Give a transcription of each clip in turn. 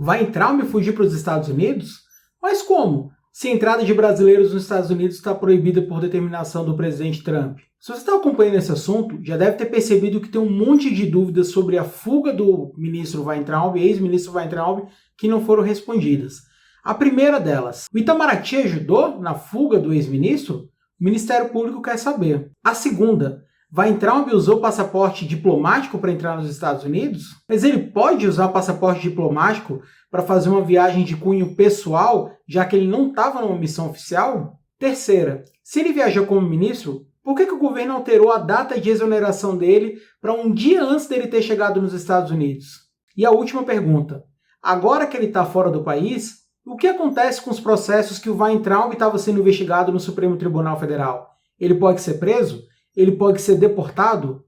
Weintraub fugir para os Estados Unidos? Mas como? Se a entrada de brasileiros nos Estados Unidos está proibida por determinação do presidente Trump. Se você está acompanhando esse assunto, já deve ter percebido que tem um monte de dúvidas sobre a fuga do ministro Weintraub, ex-ministro Weintraub, que não foram respondidas. A primeira delas, o Itamaraty ajudou na fuga do ex-ministro? O Ministério Público quer saber. A segunda, Weintraub usou passaporte diplomático para entrar nos Estados Unidos? Mas ele pode usar passaporte diplomático para fazer uma viagem de cunho pessoal, já que ele não estava numa missão oficial? Terceira, se ele viajou como ministro, por que o governo alterou a data de exoneração dele para um dia antes dele ter chegado nos Estados Unidos? E a última pergunta, agora que ele está fora do país, o que acontece com os processos que o Weintraub estava sendo investigado no Supremo Tribunal Federal? Ele pode ser preso? Ele pode ser deportado?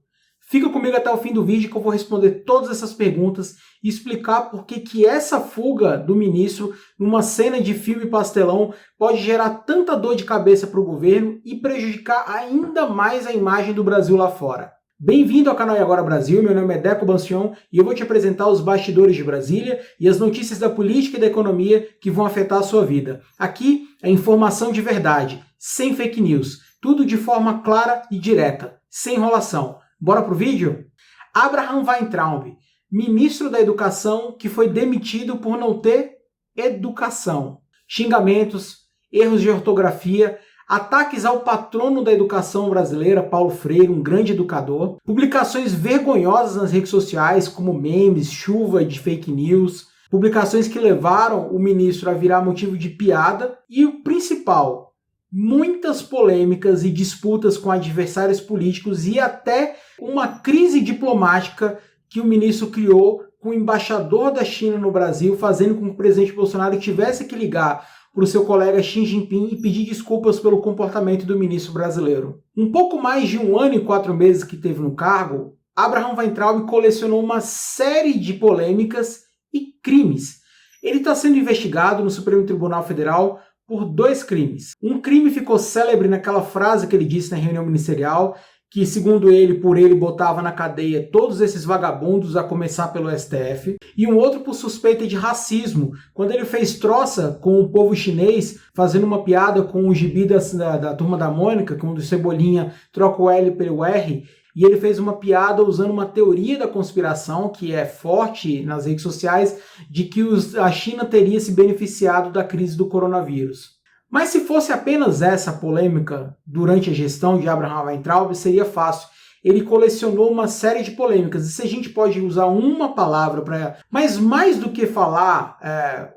Fica comigo até o fim do vídeo que eu vou responder todas essas perguntas e explicar por que essa fuga do ministro numa cena de filme pastelão pode gerar tanta dor de cabeça para o governo e prejudicar ainda mais a imagem do Brasil lá fora. Bem-vindo ao canal E Agora Brasil, meu nome é Deco Bancion e eu vou te apresentar os bastidores de Brasília e as notícias da política e da economia que vão afetar a sua vida. Aqui é informação de verdade, sem fake news, tudo de forma clara e direta, sem enrolação. Bora pro vídeo? Abraham Weintraub, ministro da Educação que foi demitido por não ter educação. Xingamentos, erros de ortografia, ataques ao patrono da educação brasileira, Paulo Freire, um grande educador, publicações vergonhosas nas redes sociais, como memes, chuva de fake news, publicações que levaram o ministro a virar motivo de piada e o principal, muitas polêmicas e disputas com adversários políticos e até uma crise diplomática que o ministro criou com o embaixador da China no Brasil, fazendo com que o presidente Bolsonaro tivesse que ligar para o seu colega Xi Jinping e pedir desculpas pelo comportamento do ministro brasileiro. Um pouco mais de 1 ano e 4 meses que teve no cargo, Abraham Weintraub colecionou uma série de polêmicas e crimes. Ele está sendo investigado no Supremo Tribunal Federal por 2 crimes. Um crime ficou célebre naquela frase que ele disse na reunião ministerial, que, segundo ele, por ele botava na cadeia todos esses vagabundos, a começar pelo STF, e um outro por suspeita de racismo, quando ele fez troça com o povo chinês, fazendo uma piada com o gibi da Turma da Mônica, quando o Cebolinha troca o L pelo R, e ele fez uma piada usando uma teoria da conspiração, que é forte nas redes sociais, de que a China teria se beneficiado da crise do coronavírus. Mas se fosse apenas essa polêmica durante a gestão de Abraham Weintraub, seria fácil. Ele colecionou uma série de polêmicas. E se a gente pode usar uma palavra para... Mas mais do que falar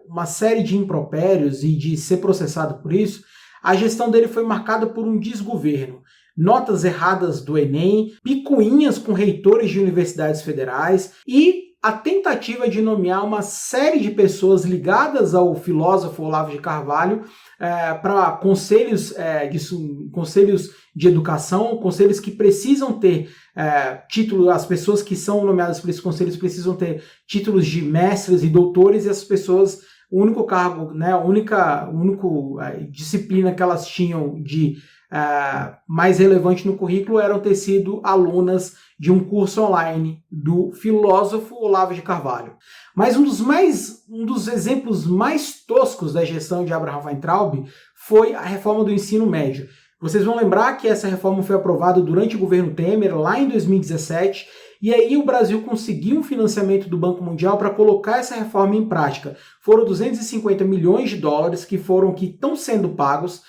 uma série de impropérios e de ser processado por isso, a gestão dele foi marcada por um desgoverno. Notas erradas do Enem, picuinhas com reitores de universidades federais e a tentativa de nomear uma série de pessoas ligadas ao filósofo Olavo de Carvalho para conselhos de educação, conselhos que precisam ter título, as pessoas que são nomeadas por esses conselhos precisam ter títulos de mestres e doutores, e essas pessoas, o único cargo, a única disciplina que elas tinham de mais relevante no currículo eram ter sido alunas de um curso online do filósofo Olavo de Carvalho. Mas um dos exemplos mais toscos da gestão de Abraham Weintraub foi a reforma do ensino médio. Vocês vão lembrar que essa reforma foi aprovada durante o governo Temer, lá em 2017, e aí o Brasil conseguiu um financiamento do Banco Mundial para colocar essa reforma em prática. Foram 250 milhões de dólares que estão sendo pagos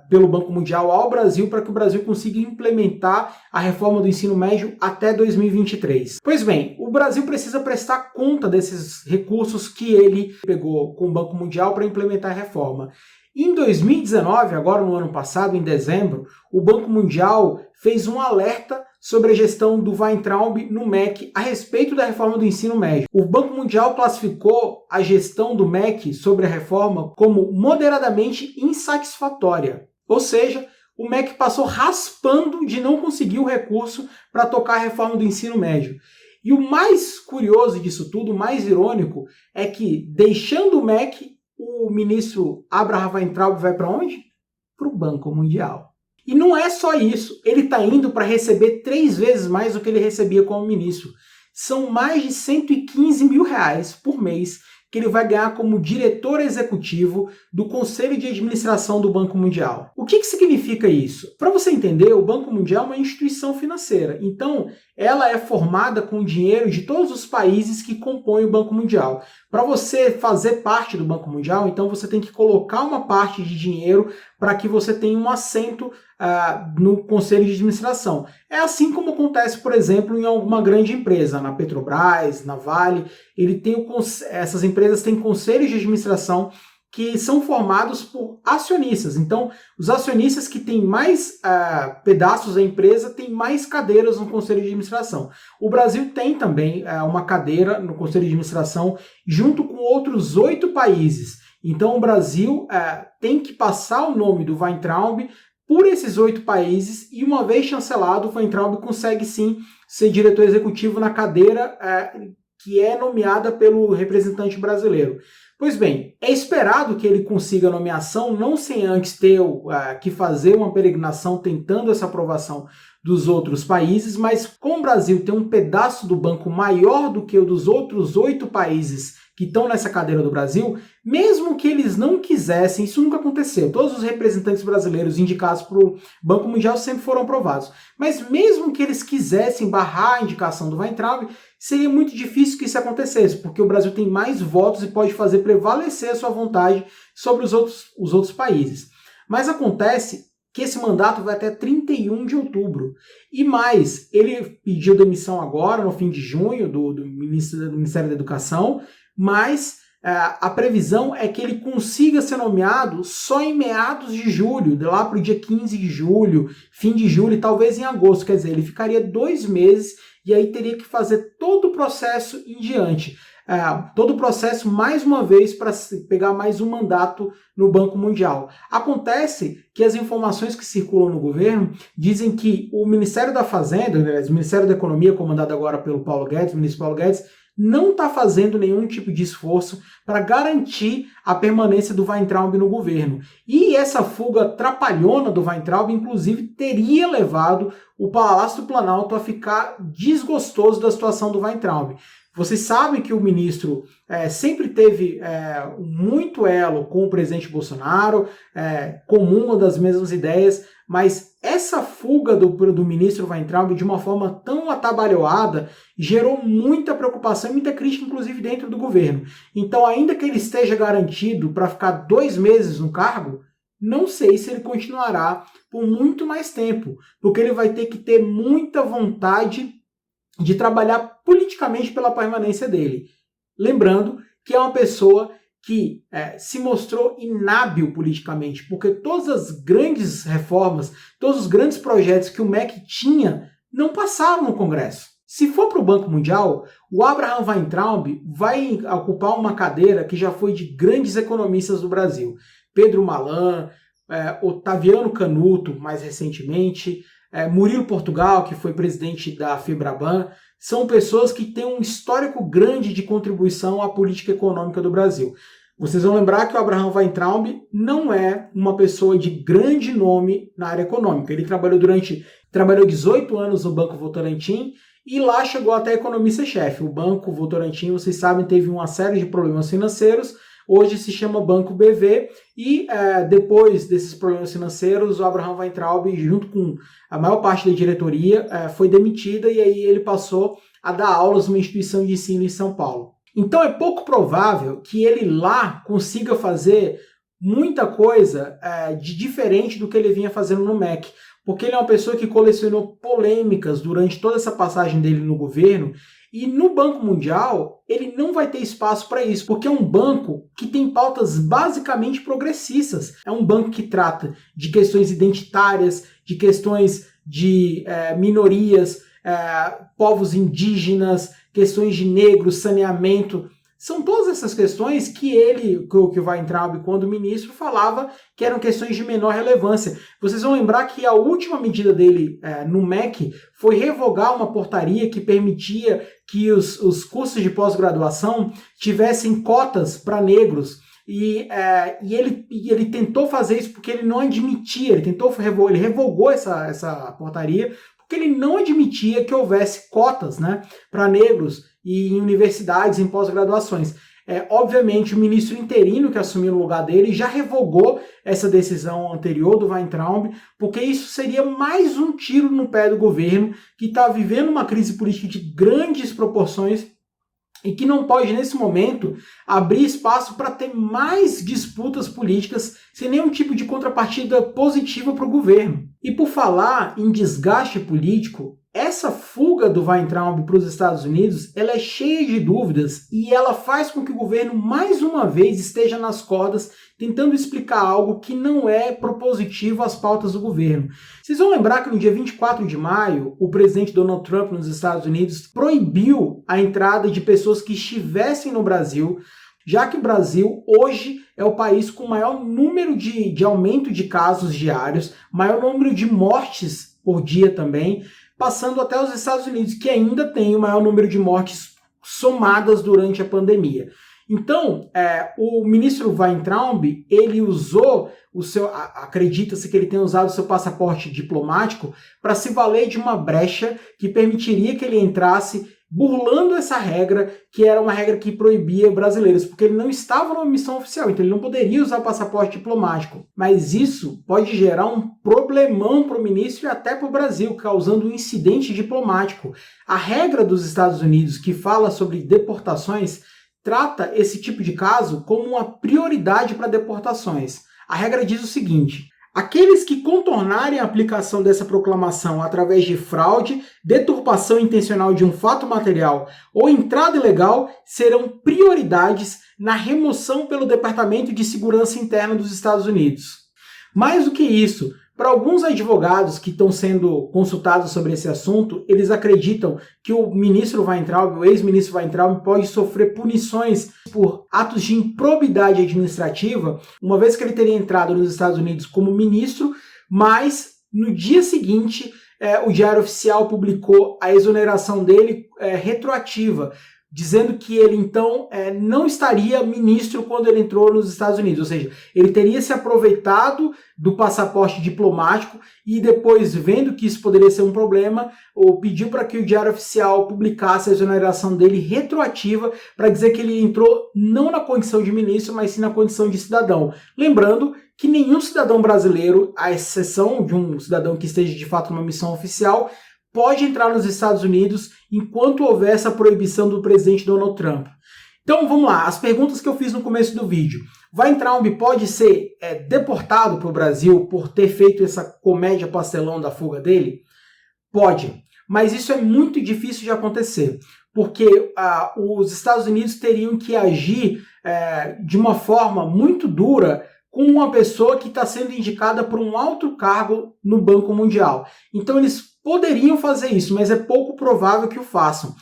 pelo Banco Mundial ao Brasil para que o Brasil consiga implementar a reforma do ensino médio até 2023. Pois bem, o Brasil precisa prestar conta desses recursos que ele pegou com o Banco Mundial para implementar a reforma. Em 2019, agora no ano passado, em dezembro, o Banco Mundial fez um alerta sobre a gestão do Weintraub no MEC a respeito da reforma do ensino médio. O Banco Mundial classificou a gestão do MEC sobre a reforma como moderadamente insatisfatória. Ou seja, o MEC passou raspando de não conseguir o recurso para tocar a reforma do ensino médio. E o mais curioso disso tudo, o mais irônico, é que, deixando o MEC, o ministro Abraham Weintraub vai para onde? Para o Banco Mundial. E não é só isso, ele está indo para receber 3 vezes mais do que ele recebia como ministro. São mais de 115 mil reais por mês que ele vai ganhar como diretor executivo do Conselho de Administração do Banco Mundial. O que significa isso? Para você entender, o Banco Mundial é uma instituição financeira, então ela é formada com o dinheiro de todos os países que compõem o Banco Mundial. Para você fazer parte do Banco Mundial, então você tem que colocar uma parte de dinheiro para que você tenha um assento no Conselho de Administração. É assim como acontece, por exemplo, em alguma grande empresa, na Petrobras, na Vale, essas empresas têm conselhos de administração que são formados por acionistas. Então, os acionistas que têm mais pedaços da empresa têm mais cadeiras no Conselho de Administração. O Brasil tem também uma cadeira no Conselho de Administração junto com outros 8 países. Então, o Brasil tem que passar o nome do Weintraub por esses 8 países e, uma vez chancelado, o Weintraub consegue sim ser diretor executivo na cadeira que é nomeada pelo representante brasileiro. Pois bem, é esperado que ele consiga a nomeação, não sem antes ter que fazer uma peregrinação tentando essa aprovação dos outros países, mas como o Brasil tem um pedaço do banco maior do que o dos outros 8 países que estão nessa cadeira do Brasil, mesmo que eles não quisessem, isso nunca aconteceu, todos os representantes brasileiros indicados para o Banco Mundial sempre foram aprovados, mas mesmo que eles quisessem barrar a indicação do Weintraub, seria muito difícil que isso acontecesse, porque o Brasil tem mais votos e pode fazer prevalecer a sua vontade sobre os outros países. Mas acontece que esse mandato vai até 31 de outubro. E mais, ele pediu demissão agora, no fim de junho, do Ministério da Educação, mas a previsão é que ele consiga ser nomeado só em meados de julho, lá para o dia 15 de julho, fim de julho e talvez em agosto. Quer dizer, ele ficaria 2 meses e aí teria que fazer todo o processo em diante. Todo o processo mais uma vez para pegar mais um mandato no Banco Mundial. Acontece que as informações que circulam no governo dizem que o Ministério da Fazenda, o Ministério da Economia, comandado agora pelo Paulo Guedes, o ministro Paulo Guedes, não está fazendo nenhum tipo de esforço para garantir a permanência do Weintraub no governo. E essa fuga trapalhona do Weintraub, inclusive, teria levado o Palácio do Planalto a ficar desgostoso da situação do Weintraub. Vocês sabem que o ministro sempre teve muito elo com o presidente Bolsonaro, comum das mesmas ideias, mas essa fuga do ministro Weintraub de uma forma tão atabalhoada gerou muita preocupação e muita crítica, inclusive dentro do governo. Então, ainda que ele esteja garantido para ficar 2 meses no cargo, não sei se ele continuará por muito mais tempo, porque ele vai ter que ter muita vontade de trabalhar politicamente pela permanência dele. Lembrando que é uma pessoa que se mostrou inábil politicamente, porque todas as grandes reformas, todos os grandes projetos que o MEC tinha, não passaram no Congresso. Se for para o Banco Mundial, o Abraham Weintraub vai ocupar uma cadeira que já foi de grandes economistas do Brasil. Pedro Malan, Otaviano Canuto, mais recentemente, Murilo Portugal, que foi presidente da Febraban, são pessoas que têm um histórico grande de contribuição à política econômica do Brasil. Vocês vão lembrar que o Abraham Weintraub não é uma pessoa de grande nome na área econômica. Ele trabalhou 18 anos no Banco Votorantim e lá chegou até economista-chefe. O Banco Votorantim, vocês sabem, teve uma série de problemas financeiros. Hoje se chama Banco BV e depois desses problemas financeiros, o Abraham Weintraub, junto com a maior parte da diretoria, foi demitida e aí ele passou a dar aulas numa instituição de ensino em São Paulo. Então é pouco provável que ele lá consiga fazer muita coisa de diferente do que ele vinha fazendo no MEC, porque ele é uma pessoa que colecionou polêmicas durante toda essa passagem dele no governo. E no Banco Mundial, ele não vai ter espaço para isso, porque é um banco que tem pautas basicamente progressistas. É um banco que trata de questões identitárias, de questões de minorias, povos indígenas, questões de negros, saneamento. São todas essas questões que o Weintraub, quando ministro, falava que eram questões de menor relevância. Vocês vão lembrar que a última medida dele no MEC foi revogar uma portaria que permitia que os cursos de pós-graduação tivessem cotas para negros. E ele tentou fazer isso porque ele não admitia, ele revogou essa portaria porque ele não admitia que houvesse cotas, né, para negros e em universidades, em pós-graduações. Obviamente, o ministro interino que assumiu no lugar dele já revogou essa decisão anterior do Weintraub, porque isso seria mais um tiro no pé do governo, que está vivendo uma crise política de grandes proporções e que não pode, nesse momento, abrir espaço para ter mais disputas políticas sem nenhum tipo de contrapartida positiva para o governo. E por falar em desgaste político, essa fuga do Weintraub para os Estados Unidos, ela é cheia de dúvidas e ela faz com que o governo, mais uma vez, esteja nas cordas tentando explicar algo que não é propositivo às pautas do governo. Vocês vão lembrar que no dia 24 de maio, o presidente Donald Trump nos Estados Unidos proibiu a entrada de pessoas que estivessem no Brasil, já que o Brasil hoje é o país com maior número de aumento de casos diários, maior número de mortes por dia também, passando até os Estados Unidos, que ainda tem o maior número de mortes somadas durante a pandemia. Então, o ministro Weintraub, ele usou acredita-se que ele tenha usado o seu passaporte diplomático para se valer de uma brecha que permitiria que ele entrasse burlando essa regra, que era uma regra que proibia brasileiros, porque ele não estava numa missão oficial, então ele não poderia usar o passaporte diplomático. Mas isso pode gerar um problemão para o ministro e até para o Brasil, causando um incidente diplomático. A regra dos Estados Unidos, que fala sobre deportações, trata esse tipo de caso como uma prioridade para deportações. A regra diz o seguinte: aqueles que contornarem a aplicação dessa proclamação através de fraude, deturpação intencional de um fato material ou entrada ilegal serão prioridades na remoção pelo Departamento de Segurança Interna dos Estados Unidos. Mais do que isso, para alguns advogados que estão sendo consultados sobre esse assunto, eles acreditam que o ministro Weintraub, o ex-ministro Weintraub, pode sofrer punições por atos de improbidade administrativa, uma vez que ele teria entrado nos Estados Unidos como ministro, mas no dia seguinte o Diário Oficial publicou a exoneração dele retroativa, dizendo que ele, então, não estaria ministro quando ele entrou nos Estados Unidos, ou seja, ele teria se aproveitado do passaporte diplomático e depois, vendo que isso poderia ser um problema, pediu para que o Diário Oficial publicasse a exoneração dele retroativa para dizer que ele entrou não na condição de ministro, mas sim na condição de cidadão. Lembrando que nenhum cidadão brasileiro, à exceção de um cidadão que esteja de fato numa missão oficial, pode entrar nos Estados Unidos enquanto houver essa proibição do presidente Donald Trump. Então vamos lá, as perguntas que eu fiz no começo do vídeo. Weintraub pode ser deportado para o Brasil por ter feito essa comédia pastelão da fuga dele? Pode, mas isso é muito difícil de acontecer, porque os Estados Unidos teriam que agir de uma forma muito dura com uma pessoa que está sendo indicada por um alto cargo no Banco Mundial. Então eles poderiam fazer isso, mas é pouco provável que o façam.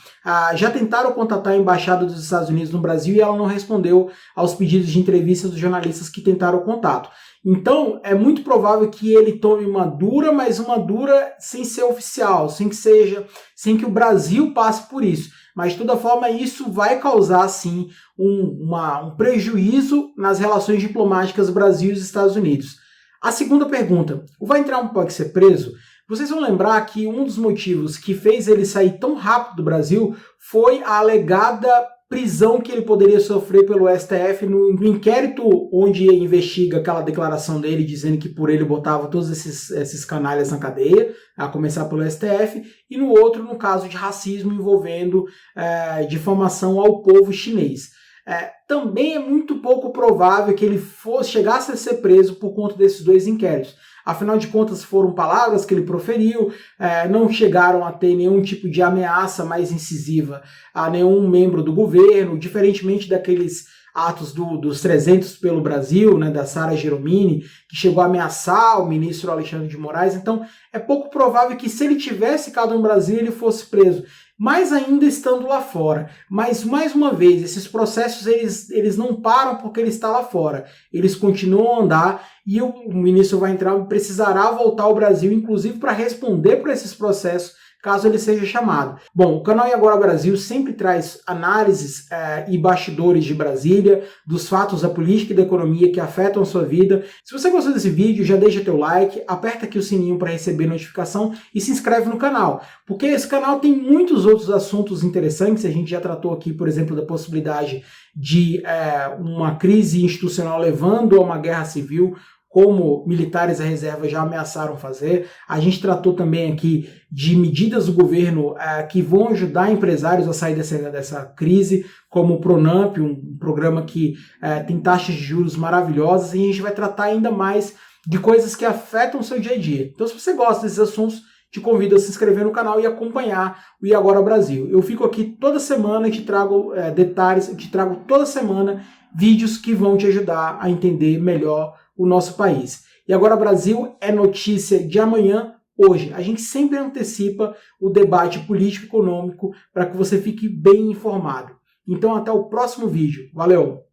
Já tentaram contatar a Embaixada dos Estados Unidos no Brasil e ela não respondeu aos pedidos de entrevista dos jornalistas que tentaram o contato. Então, é muito provável que ele tome uma dura, mas uma dura sem ser oficial, sem que o Brasil passe por isso. Mas, de toda forma, isso vai causar, sim, um prejuízo nas relações diplomáticas Brasil e Estados Unidos. A segunda pergunta: o Weintraub pode ser preso? Vocês vão lembrar que um dos motivos que fez ele sair tão rápido do Brasil foi a alegada prisão que ele poderia sofrer pelo STF no inquérito onde investiga aquela declaração dele dizendo que por ele botava todos esses canalhas na cadeia, a começar pelo STF, e no outro, no caso de racismo envolvendo difamação ao povo chinês. Também é muito pouco provável que ele chegasse a ser preso por conta desses dois inquéritos. Afinal de contas, foram palavras que ele proferiu, não chegaram a ter nenhum tipo de ameaça mais incisiva a nenhum membro do governo, diferentemente daqueles atos dos 300 pelo Brasil, né, da Sara Geromini, que chegou a ameaçar o ministro Alexandre de Moraes. Então, é pouco provável que, se ele tivesse ficado no Brasil, ele fosse preso, mais ainda estando lá fora. Mas, mais uma vez, esses processos eles não param porque ele está lá fora. Eles continuam a andar e o ministro Weintraub precisará voltar ao Brasil, inclusive para responder por esses processos, caso ele seja chamado. Bom, o canal E Agora Brasil sempre traz análises e bastidores de Brasília, dos fatos da política e da economia que afetam a sua vida. Se você gostou desse vídeo, já deixa teu like, aperta aqui o sininho para receber notificação e se inscreve no canal, porque esse canal tem muitos outros assuntos interessantes. A gente já tratou aqui, por exemplo, da possibilidade de uma crise institucional levando a uma guerra civil, como militares da reserva já ameaçaram fazer. A gente tratou também aqui de medidas do governo que vão ajudar empresários a sair dessa crise, como o Pronamp, um programa que tem taxas de juros maravilhosas, e a gente vai tratar ainda mais de coisas que afetam o seu dia a dia. Então, se você gosta desses assuntos, te convido a se inscrever no canal e acompanhar o E Agora Brasil. Eu fico aqui toda semana e te trago detalhes, eu te trago toda semana vídeos que vão te ajudar a entender melhor o nosso país. E Agora Brasil é notícia de amanhã, hoje. A gente sempre antecipa o debate político-econômico para que você fique bem informado. Então até o próximo vídeo. Valeu!